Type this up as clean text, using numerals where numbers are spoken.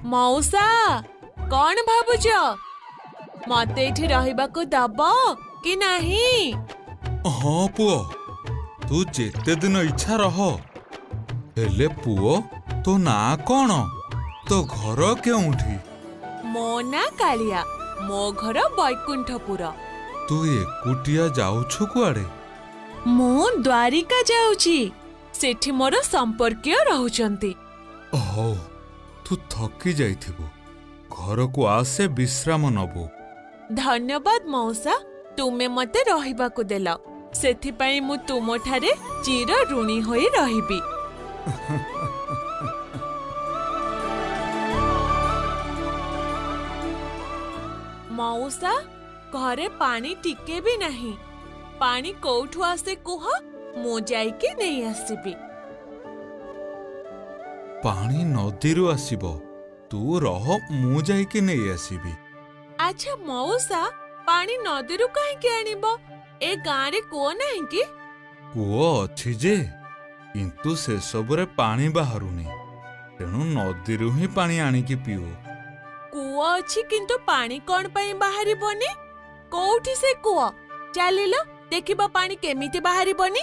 मौसा कौन भाबुच मते एठी रहिबाको दब कि नहीं? हाँ पुओ तू जेते दिन इच्छा रह। हेले पुओ तो ना कौन तो घर केउठी? मो ना कालिया मो घर बैकुंठपुर। तू एकुटिया जाउछु कुआडे? मो द्वारिका जाउची सेठी मोर संपर्कीय रहउचंती। हौ तू थकी जाइथिबु घर को आसे विश्राम नबु। धन्यवाद मौसा तुमे मते रहिबाको देल सेथि पई मु तुमो ठारे चिर ऋणी होई रहिबी। मौसा घरे पानी टिके भी नहीं पानी कोठु आसे कुह मु जाई के नहीं आसीबी। पानी नदीरु आसीबो तू रह मु जाई के नहीं आसीबी। अच्छा मौसा पानी नदीरु कहीं के आनिबो ए गाँ रे कुओ नहीं कि? कुओ अछि जे किंतु से सबरे पानी बाहरुनी तेणु नदीरु ही पानी आनिकी पिओ। कुओ अछि किंतु पानी कौन पई बाहरी बनी कोठी से कुओ चलिलो देखिबो पानी केमिति बाहरी बनी।